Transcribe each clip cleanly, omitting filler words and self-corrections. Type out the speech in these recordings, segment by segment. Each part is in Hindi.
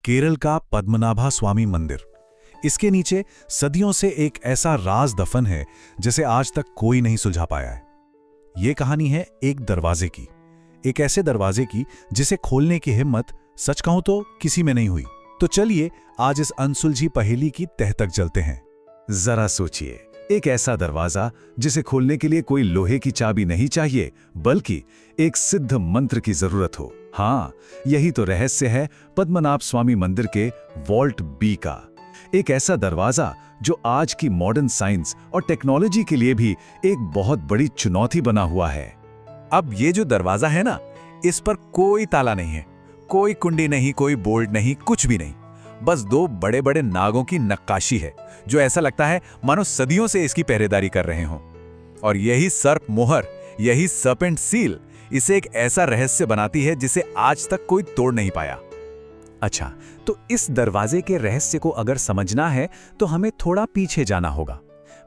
केरल का पद्मनाभा स्वामी मंदिर। इसके नीचे सदियों से एक ऐसा राज दफन है जिसे आज तक कोई नहीं सुलझा पाया है। यह कहानी है एक दरवाजे की, एक ऐसे दरवाजे की जिसे खोलने की हिम्मत सच कहूं तो किसी में नहीं हुई। तो चलिए आज इस अनसुलझी पहेली की तह तक चलते हैं। जरा सोचिए, एक ऐसा दरवाजा जिसे खोलने के लिए कोई लोहे की चाबी नहीं चाहिए, बल्कि एक सिद्ध मंत्र की जरूरत हो। हाँ, यही तो रहस्य है पद्मनाभ स्वामी मंदिर के वॉल्ट बी का। एक ऐसा दरवाजा जो आज की मॉडर्न साइंस और टेक्नोलॉजी के लिए भी एक बहुत बड़ी चुनौती बना हुआ है। अब ये जो दरवाजा है ना, इस पर कोई ताला नहीं है, कोई कुंडी नहीं, कोई बोल्ट नहीं, कुछ भी नहीं। बस दो बड़े बड़े नागों की नक्काशी है जो ऐसा लगता है मानो सदियों से इसकी पहरेदारी कर रहे हों। और यही सर्प मोहर, यही सर्पेंट सील इसे एक ऐसा रहस्य बनाती है जिसे आज तक कोई तोड़ नहीं पाया। अच्छा, तो इस दरवाजे के रहस्य को अगर समझना है तो हमें थोड़ा पीछे जाना होगा,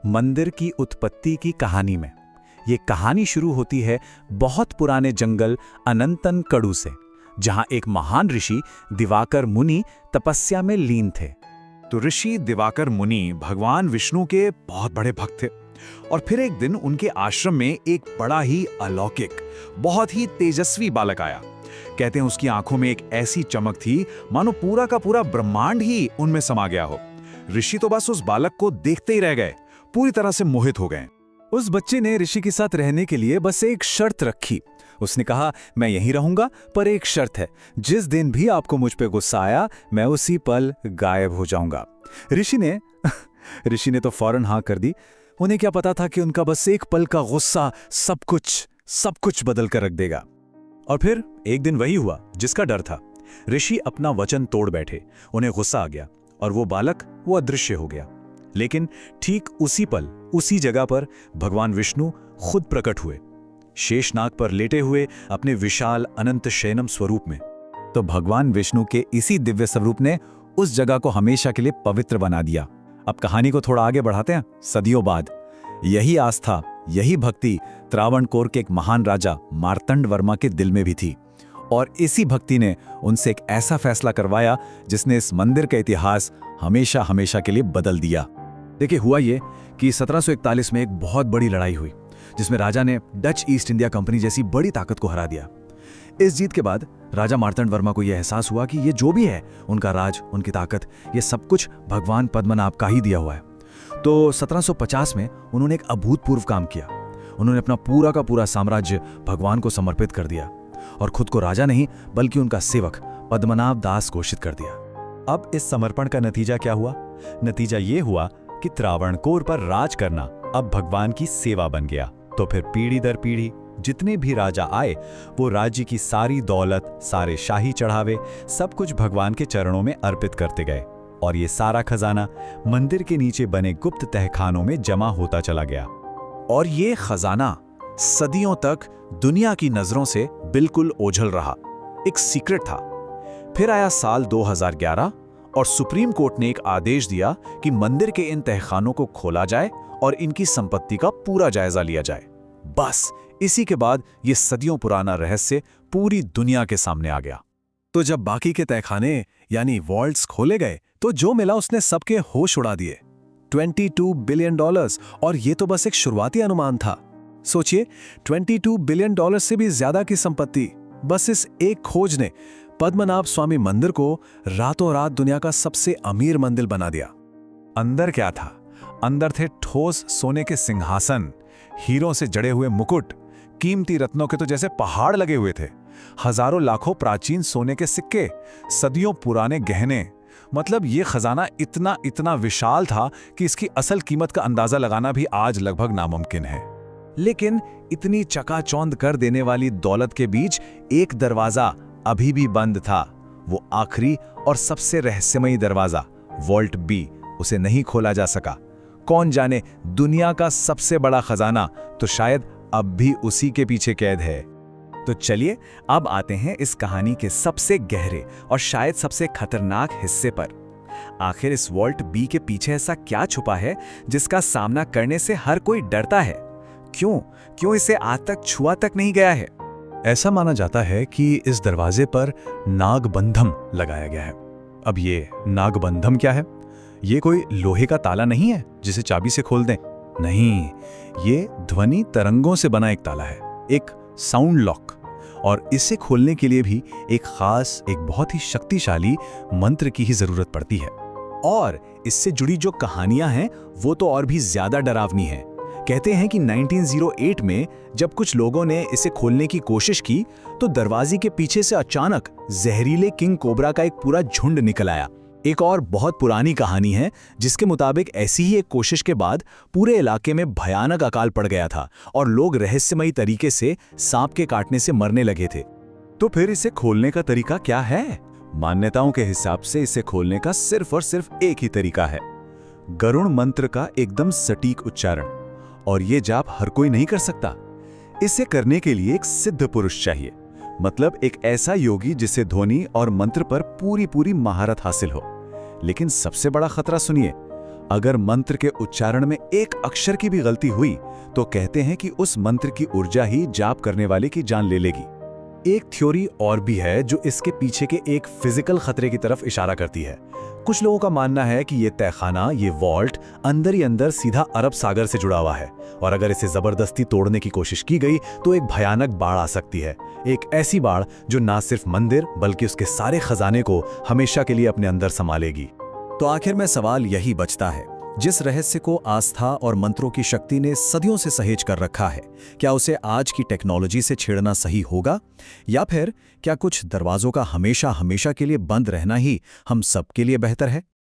मंदिर की उत्पत्ति की कहानी में। ये कहानी शुरू होती है बहुत पुराने जंगल अनंतन कड़ू से, जहां एक महान ऋषि दिवाकर मुनि तपस्या में लीन थे। तो ऋषि दिवाकर मुनि भगवान विष्णु के बहुत बड़े भक्त थे। और फिर एक दिन उनके आश्रम में एक बड़ा ही अलौकिक, बहुत ही तेजस्वी बालक आया। कहते हैं उसकी आंखों में एक ऐसी चमक थी मानो पूरा का पूरा ब्रह्मांड ही उनमें समा गया हो। ऋषि तो बस उस बालक को देखते ही रह गए, पूरी तरह से मोहित हो गए। उस बच्चे ने ऋषि के साथ रहने के लिए बस एक शर्त रखी। उसने कहा, मैं यहीं रहूंगा, पर एक शर्त है, जिस दिन भी आपको मुझ पे गुस्सा आया मैं उसी पल गायब हो जाऊंगा। ऋषि ने तो फौरन हाँ कर दी। उन्हें क्या पता था कि उनका बस एक पल का गुस्सा सब कुछ बदल कर रख देगा। और फिर एक दिन वही हुआ जिसका डर था। ऋषि अपना वचन तोड़ बैठे, उन्हें गुस्सा आ गया और वो बालक वो अदृश्य हो गया। लेकिन ठीक उसी पल उसी जगह पर भगवान विष्णु खुद प्रकट हुए, शेषनाग पर लेटे हुए अपने विशाल अनंत शयनम स्वरूप में। तो भगवान विष्णु के इसी दिव्य स्वरूप ने उस जगह को हमेशा के लिए पवित्र बना दिया। अब कहानी को थोड़ा आगे बढ़ाते हैं। सदियों बाद यही आस्था, यही भक्ति त्रावणकोर के एक महान राजा मार्तंड वर्मा के दिल में भी थी। और इसी भक्ति ने उनसे एक ऐसा फैसला करवाया जिसने इस मंदिर का इतिहास हमेशा हमेशा के लिए बदल दिया। देखिए, हुआ ये कि 1741 में एक बहुत बड़ी लड़ाई हुई जिसमें राजा ने डच ईस्ट इंडिया कंपनी जैसी बड़ी ताकत को हरा दिया। इस जीत के बाद राजा मार्तंड वर्मा को यह एहसास हुआ कि ये जो भी है, उनका राज, उनकी ताकत, ये सब कुछ भगवान पद्मनाभ का ही दिया हुआ है। तो 1750 में उन्होंने एक अभूतपूर्व काम किया। उन्होंने अपना पूरा का पूरा साम्राज्य भगवान को समर्पित कर दिया और खुद को राजा नहीं बल्कि उनका सेवक पद्मनाभ दास घोषित कर दिया। अब इस समर्पण का नतीजा क्या हुआ? नतीजा ये हुआ कि त्रावणकोर पर राज करना अब भगवान की सेवा बन गया। तो फिर पीढ़ी दर पीढ़ी जितने भी राजा आए, वो राज्य की सारी दौलत, सारे शाही चढ़ावे, सब कुछ भगवान के चरणों में अर्पित करते गए। और ये सारा खजाना मंदिर के नीचे बने गुप्त तहखानों में जमा होता चला गया। और ये खजाना सदियों तक दुनिया की नजरों से बिल्कुल ओझल रहा, एक सीक्रेट था। फिर आया साल 2011 और सुप्रीम कोर्ट ने एक आदेश दिया कि मंदिर के इन तहखानों को खोला जाए और इनकी संपत्ति का पूरा जायजा लिया जाए। बस इसी के बाद ये सदियों पुराना रहस्य पूरी दुनिया के सामने आ गया। तो जब बाकी के तहखाने यानी वॉल्ट्स खोले गए तो जो मिला उसने सबके होश उड़ा दिए। $22 बिलियन, और ये तो बस एक शुरुआती अनुमान था। सोचिए, $22 बिलियन से भी ज्यादा की संपत्ति बस इस एक खोज ने पद्मनाभ स्वामी मंदिर को रातों रात दुनिया का सबसे अमीर मंदिर बना दिया। अंदर क्या था? अंदर थे ठोस सोने के सिंहासन, हीरों से जड़े हुए मुकुट, कीमती रत्नों के तो जैसे पहाड़ लगे हुए थे, हजारों लाखों प्राचीन सोने के सिक्के, सदियों पुराने गहने। मतलब ये खजाना इतना इतना विशाल था कि इसकी असल कीमत का अंदाजा लगाना भी आज लगभग नामुमकिन है। लेकिन इतनी चकाचौंध कर देने वाली दौलत के बीच एक दरवाजा अभी भी बंद था। वो आखिरी और सबसे रहस्यमयी दरवाजा, वॉल्ट बी, उसे नहीं खोला जा सका। कौन जाने, दुनिया का सबसे बड़ा खजाना तो शायद अब भी उसी के पीछे कैद है। तो चलिए अब आते हैं इस कहानी के सबसे गहरे और शायद सबसे खतरनाक हिस्से पर। आखिर इस वॉल्ट बी के पीछे ऐसा क्या छुपा है जिसका सामना करने से हर कोई डरता है? क्यों इसे आज तक छुआ तक नहीं गया है? ऐसा माना जाता है कि इस दरवाजे पर नागबंधम लगाया गया है। अब ये नागबंधम क्या है? ये कोई लोहे का ताला नहीं है जिसे चाबी से खोल दें। नहीं, ये ध्वनि तरंगों से बना एक ताला है, एक साउंड लॉक। और इसे खोलने के लिए भी एक खास, एक बहुत ही शक्तिशाली मंत्र की ही जरूरत पड़ती है। और इससे जुड़ी जो कहानियां हैं वो तो और भी ज्यादा डरावनी हैं। कहते हैं कि 1908 में जब कुछ लोगों ने इसे खोलने की कोशिश की तो दरवाजे के पीछे से अचानक जहरीले किंग कोबरा का एक पूरा झुंड निकल आया। एक और बहुत पुरानी कहानी है जिसके मुताबिक ऐसी ही एक कोशिश के बाद पूरे इलाके में भयानक अकाल पड़ गया था और लोग रहस्यमयी तरीके से सांप के काटने से मरने लगे थे। तो फिर इसे खोलने का तरीका क्या है? मान्यताओं के हिसाब से इसे खोलने का सिर्फ और सिर्फ एक ही तरीका है, गरुड़ मंत्र का एकदम सटीक उच्चारण। और ये जाप हर कोई नहीं कर सकता। इसे करने के लिए एक सिद्ध पुरुष चाहिए, मतलब एक ऐसा योगी जिसे ध्वनि और मंत्र पर पूरी महारत हासिल हो। लेकिन सबसे बड़ा खतरा सुनिए, अगर मंत्र के उच्चारण में एक अक्षर की भी गलती हुई तो कहते हैं कि उस मंत्र की ऊर्जा ही जाप करने वाले की जान ले लेगी। एक थ्योरी और भी है जो इसके पीछे के एक फिजिकल खतरे की तरफ इशारा करती है। कुछ लोगों का मानना है कि ये तहखाना, ये वॉल्ट अंदर ही अंदर सीधा अरब सागर से जुड़ा हुआ है और अगर इसे जबरदस्ती तोड़ने की कोशिश की गई तो एक भयानक बाढ़ आ सकती है। एक ऐसी बाढ़ जो ना सिर्फ मंदिर बल्कि उसके सारे खजाने को हमेशा के लिए अपने अंदर संभालेगी। तो आखिर में सवाल यही बचता है, जिस रहस्य को आस्था और मंत्रों की शक्ति ने सदियों से सहेज कर रखा है, क्या उसे आज की टेक्नोलॉजी से छेड़ना सही होगा, या फिर क्या कुछ दरवाजों का हमेशा के लिए बंद रहना ही हम सबके लिए बेहतर है?